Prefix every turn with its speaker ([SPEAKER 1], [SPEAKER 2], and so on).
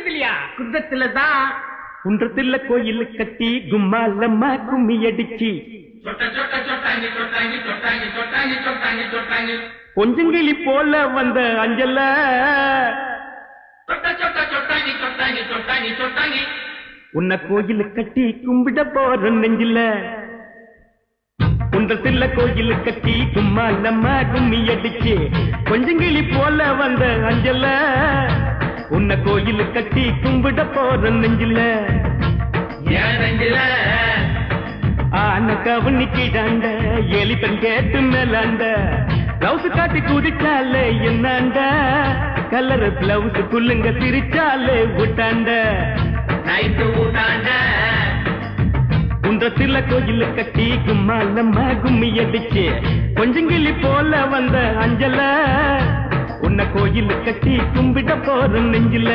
[SPEAKER 1] குன்றத்திலையா?
[SPEAKER 2] குன்றத்துலதான்.
[SPEAKER 3] குன்றத்துல கோயில் கட்டி கும்மாலம்மா கும்மி அடிச்சு கொஞ்சங்கிளி போல வந்த அஞ்சல உன்னை கோயில் கட்டி கும்பிட போற நெஞ்சில. குன்றத்துல கோயில் கட்டி கும்மாலம்மா கும்மி அடிச்சு கொஞ்சங்கிளி போல வந்த அஞ்சல உன்னை கோயில் கட்டி கும்பிட போற நெஞ்சில. ஆன கவனிக்கிடாண்ட எலிப்பன் கேட்டு மேலாண்ட பிளவுஸ் காட்டி குதிச்சாலே என்னாண்ட கலர் பிளவுஸ் குள்ளுங்க சிரிச்சாலே விட்டாண்ட
[SPEAKER 2] நைட்டு ஊட்டாண்ட
[SPEAKER 3] குன்றத்துல கோயில் கட்டி கும்மாலம்மா கும்மி அடிச்சு கொஞ்சங்கிளி போல வந்த அஞ்சல உன்னை கோயில் கட்டி கும்பிட போற நெஞ்சில.